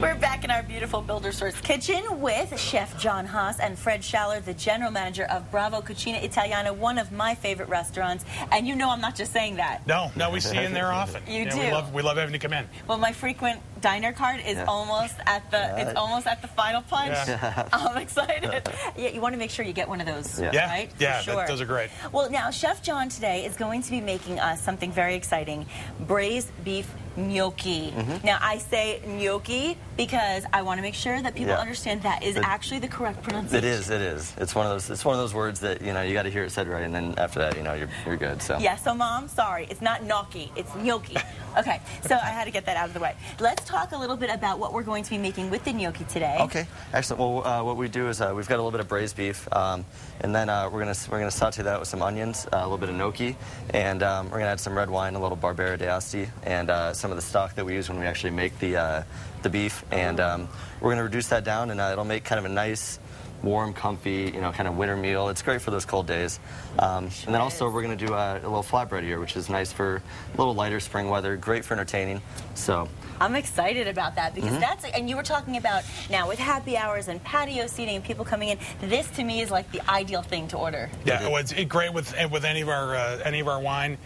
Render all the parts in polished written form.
We're back in our beautiful Builder Source kitchen with Chef John Haas and Fred Schaller, the general manager of Bravo Cucina Italiana, one of my favorite restaurants. And you know I'm not just saying that. No, we see you in there often. You do. We love having you come in. Well, my frequent diner card is almost at the it's almost at the final punch. Yeah. I'm excited. Yeah, you want to make sure you get one of those, right? Yeah, sure. those are great. Well, now Chef John today is going to be making us something very exciting: braised beef gnocchi. Now I say gnocchi because I want to make sure that people understand that is actually the correct pronunciation. It is. It's one of those words that you got to hear it said right, and then after that, you're good. So yeah. So Mom, sorry, it's not gnocchi, it's gnocchi. Okay, so I had to get that out of the way. Let's talk a little bit about what we're going to be making with the gnocchi today. Okay, excellent. Well, what we do is we've got a little bit of braised beef, and then we're gonna saute that with some onions, a little bit of gnocchi, and we're gonna add some red wine, a little Barbera d'Asti, and some of the stock that we use when we actually make the beef, and we're gonna reduce that down, and it'll make kind of a nice, warm, comfy, kind of winter meal. It's great for those cold days. And then also we're going to do a little flatbread here, which is nice for a little lighter spring weather, great for entertaining. So I'm excited about that because and you were talking about now with happy hours and patio seating and people coming in, this to me is like the ideal thing to order. Yeah, it's great with any of our wine,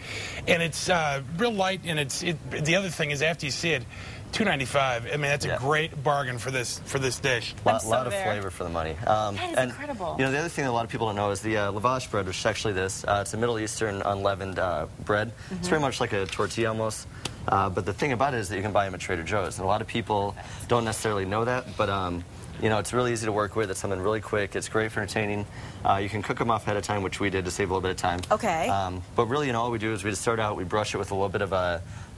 and it's real light, and the other thing is after you see it, $2.95. I mean, that's a great bargain for this dish. A lot of flavor for the money. That is incredible. The other thing that a lot of people don't know is the lavash bread, which is actually this. It's a Middle Eastern unleavened bread. It's very much like a tortilla almost. But the thing about it is that you can buy them at Trader Joe's, and a lot of people don't necessarily know that. But it's really easy to work with. It's something really quick. It's great for entertaining. You can cook them off ahead of time, which we did to save a little bit of time. Okay. But really, all we do is we just start out. We brush it with a little bit of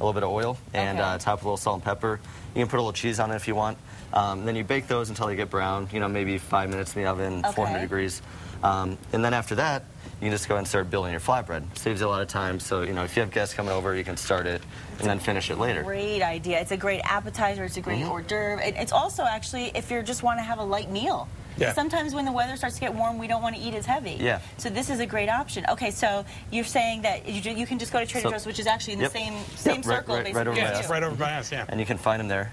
oil and top with a little salt and pepper. You can put a little cheese on it if you want. Then you bake those until they get brown. Maybe 5 minutes in the oven, 400 degrees. And then after that, you can just go ahead and start building your flatbread. Saves you a lot of time. So, if you have guests coming over, you can start it and then finish it later. Great idea. It's a great appetizer. It's a great hors d'oeuvre. It's also actually if you just want to have a light meal. Yeah. Sometimes when the weather starts to get warm, we don't want to eat as heavy. Yeah. So this is a great option. Okay, so you're saying that you can just go to Trader Joe's, which is actually in the same circle, basically. Right over by us. Right over by us, yeah. And you can find them there.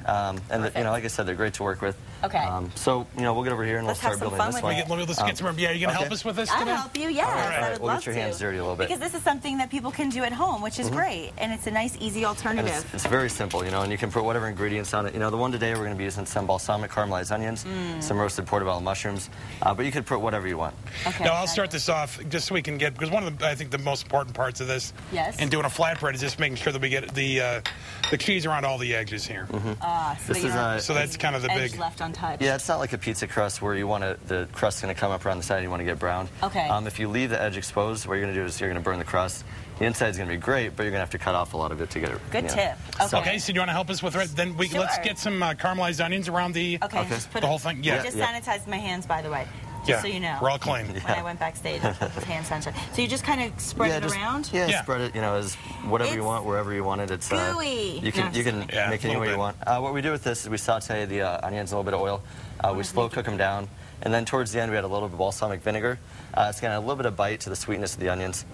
And like I said, they're great to work with. Okay. So we'll get over here and we'll start building this one. Let's get some. Yeah, you gonna help us with this? I'll help you. Yes, I would we'll love get your to. hands dirty a little bit. Because this is something that people can do at home, which is great, and it's a nice, easy alternative. It's very simple, and you can put whatever ingredients on it. The one today we're going to be using some balsamic caramelized onions, some roasted portobello mushrooms, but you could put whatever you want. Okay. Now I'll start this off just so we can get, because one of the I think the most important parts of this, in doing a flatbread, is just making sure that we get the cheese around all the edges here. So that's kind of the big left untouched. Yeah, it's not like a pizza crust where you want the crust's going to come up around the side and you want to get brown. Okay. If you leave the edge exposed, what you're going to do is you're going to burn the crust. The inside's going to be great, but you're going to have to cut off a lot of it to get it. Good tip. Okay, so do you want to help us with it? Then let's get some caramelized onions around the whole thing. Yeah. I just sanitized my hands, by the way. Just so you know. We're all clean. When I went backstage with hand sanitizer. So you just kind of spread it around? Yeah, spread it, as whatever you want, wherever you want it. It's gooey. You can make it any way you want. What we do with this is we saute the onions in a little bit of oil. We slow cook them down. And then towards the end, we add a little bit of balsamic vinegar. It's going to add a little bit of bite to the sweetness of the onions.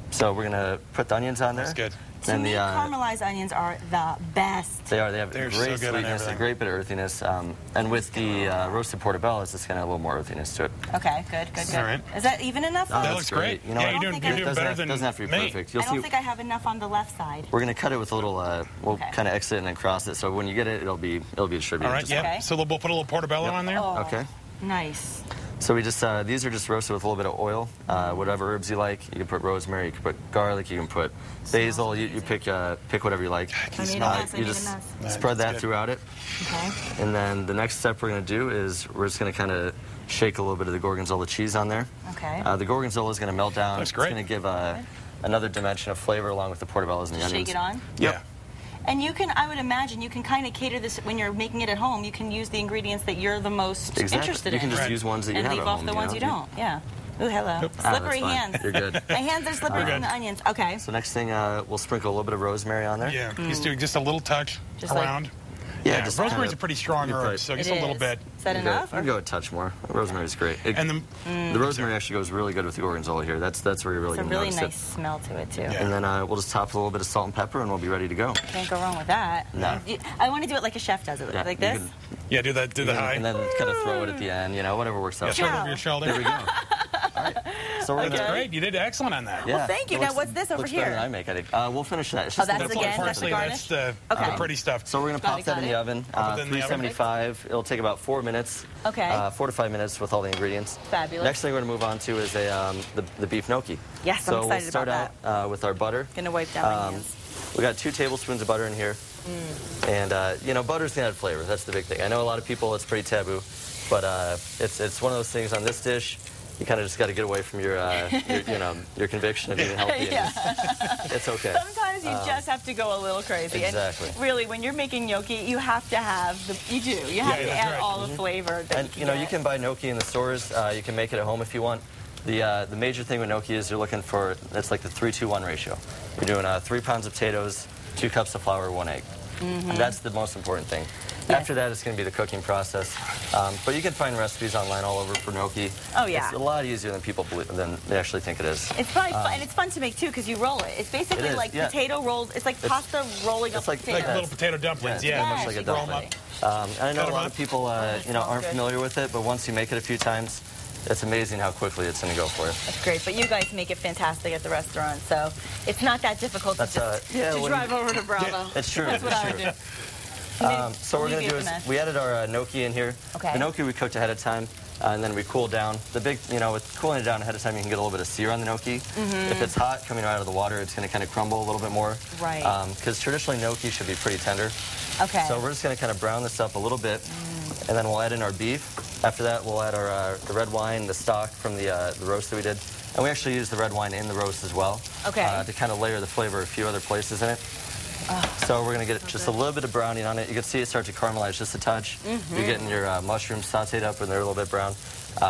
So we're going to put the onions on there. That's good. To me, caramelized onions are the best. They are. They have They're great so sweetness, a great bit of earthiness. And with the roasted portobellos, it's going to have a little more earthiness to it. Okay, good. All right. Is that even enough? That looks great. You're doing better than me. It doesn't have to be perfect. I don't think I have enough on the left side. We're going to cut it with a little, we'll kind of exit and then cross it. So when you get it, it'll be distributed. All right, yeah. So we'll put a little portobello on there. Oh, okay. Nice. So we just, these are just roasted with a little bit of oil, whatever herbs you like. You can put rosemary, you can put garlic, you can put basil, you pick whatever you like. You just spread that throughout it. Okay. And then the next step we're going to do is we're just going to kind of shake a little bit of the gorgonzola cheese on there. Okay. The gorgonzola is going to melt down. That's great. It's going to give another dimension of flavor along with the portobellos and the onions. Shake it on? Yeah. And you can, I would imagine, you can kind of cater this when you're making it at home. You can use the ingredients that you're the most interested in. You can just use ones that you have at home. And leave off the ones you don't. Yeah. Ooh, hello. Slippery hands. You're good. My hands are slippery from the onions. Okay. So next thing, we'll sprinkle a little bit of rosemary on there. Yeah. Just do just a little touch around. Yeah, rosemary's a pretty strong herb, so just a little bit. Is that enough? You can go a touch more. Rosemary's great. And the rosemary actually goes really good with the gorgonzola here. That's where you're really going to notice it. It's a really nice smell to it, too. Yeah. And then we'll just top with a little bit of salt and pepper, and we'll be ready to go. Can't go wrong with that. No. I want to do it like a chef does it, like this. Yeah, do the high. And then kind of throw it at the end, you know, whatever works out. Yeah, throw it over your shoulder. There we go. All right. So That's great. You did excellent on that. Well, thank you. Now, what's this over here? Better than I make, I think. We'll finish that. It's just that's the garnish? That's the pretty stuff. So we're going to pop that in the oven. 375. It'll take about 4 minutes. Okay. 4 to 5 minutes with all the ingredients. Fabulous. Next thing we're going to move on to is the beef gnocchi. Yes, I'm excited about that. So we'll start out with our butter. Going to wipe down my hands. We got 2 tablespoons of butter in here. And, you know, butter's going to add flavor. That's the big thing. I know a lot of people, it's pretty taboo. But it's one of those things on this dish. You kind of just got to get away from your your conviction of eating healthy. Yeah. It's okay. Sometimes you just have to go a little crazy. Exactly. And really, when you're making gnocchi, you have to have you have to add all the flavor. And you know, you can buy gnocchi in the stores. You can make it at home if you want. The major thing with gnocchi is you're looking for, it's like the 3-2-1 ratio. You're doing 3 pounds of potatoes, 2 cups of flour, 1 egg. And that's the most important thing. Yes. After that, it's going to be the cooking process. But you can find recipes online all over for gnocchi. Oh, yeah. It's a lot easier than people believe, than they actually think it is. It's probably fun, and it's fun to make, too, because you roll it. It's basically like potato rolls. It's like pasta rolling up potatoes. Like little potato dumplings, much like a dumpling. And I know a lot of people aren't familiar with it, but once you make it a few times, it's amazing how quickly it's going to go for you. That's great, but you guys make it fantastic at the restaurant, so it's not that difficult to drive over to Bravo. It's true. That's what I would do. So what we're going to do is we added our gnocchi in here. Okay. The gnocchi we cooked ahead of time, and then we cooled down. The big, with cooling it down ahead of time, you can get a little bit of sear on the gnocchi. If it's hot coming out of the water, it's going to kind of crumble a little bit more. Right. Because traditionally gnocchi should be pretty tender. Okay. So we're just going to kind of brown this up a little bit, and then we'll add in our beef. After that, we'll add the red wine, the stock from the roast that we did. And we actually use the red wine in the roast as well. Okay. To kind of layer the flavor a few other places in it. So we're going to get just a little bit of browning on it. You can see it start to caramelize just a touch. You're getting your mushrooms sauteed up when they're a little bit brown.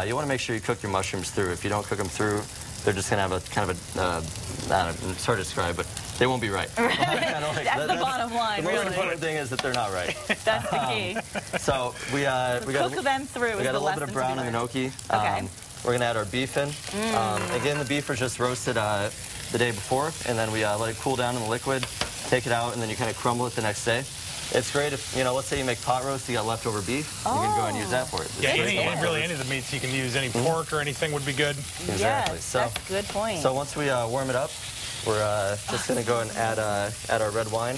You want to make sure you cook your mushrooms through. If you don't cook them through, they're just going to have a kind of a, I don't know, it's hard to describe, but they won't be right. That's the bottom line, the most important thing is that they're not right. That's the key. So we got cook them through. We got a little bit of brown in the gnocchi. Okay. We're going to add our beef in. Again, the beef was just roasted the day before, and then we let it cool down in the liquid, take it out, and then you kind of crumble it the next day. It's great if, let's say you make pot roast, you got leftover beef, you can go and use that for it. Yeah, any of the meats you can use. Any pork or anything would be good. Exactly. Yes, that's a good point. So once we warm it up, we're just going to go and add our red wine.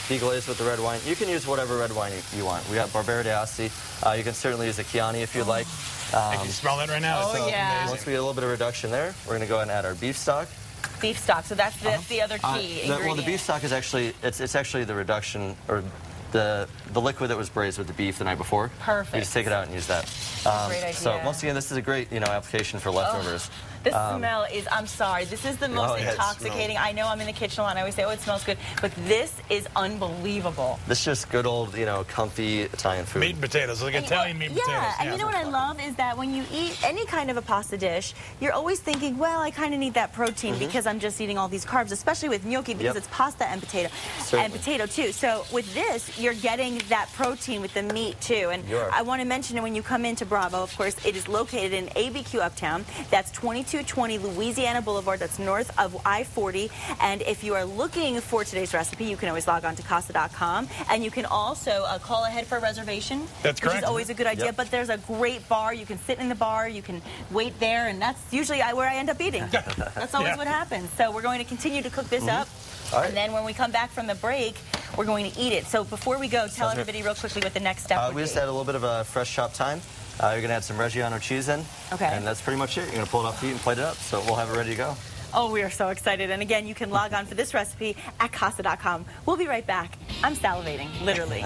Deglaze with the red wine. You can use whatever red wine you want. We got Barbera d'Asti. You can certainly use a Chianti if you'd like. I can smell that right now. Oh, yeah. Once we get a little bit of reduction there, we're going to go ahead and add our beef stock. Beef stock, so that's the other key ingredient. Well, the beef stock is actually, it's actually the reduction, or the liquid that was braised with the beef the night before. Perfect. You just take it out and use that. Great idea. So once again, this is a great application for leftovers. This smell is, I'm sorry, this is the most intoxicating. I know I'm in the kitchen a lot and I always say, oh, it smells good, but this is unbelievable. This is just good old, comfy Italian food. Meat and potatoes, like Italian meat and potatoes. Yeah, and you know what I love is that when you eat any kind of a pasta dish, you're always thinking, well, I kind of need that protein because I'm just eating all these carbs, especially with gnocchi because it's pasta and potato. Certainly. And potato too. So with this, you're getting that protein with the meat too. And I want to mention that when you come into Bravo, of course, it is located in ABQ Uptown. That's 2220 Louisiana Boulevard. That's north of I-40. And if you are looking for today's recipe, you can always log on to Casa.com. And you can also call ahead for a reservation. That's correct. Which is always a good idea. But there's a great bar. You can sit in the bar. You can wait there. And that's usually where I end up eating. That's always what happens. So we're going to continue to cook this up. All right. And then when we come back from the break, we're going to eat it. So before we go, tell everybody real quickly what the next step would be. We just add a little bit of fresh chopped thyme. You're going to add some Reggiano cheese in. Okay. And that's pretty much it. You're going to pull it off the heat and plate it up. So we'll have it ready to go. Oh, we are so excited. And again, you can log on for this recipe at Casa.com. We'll be right back. I'm salivating, literally.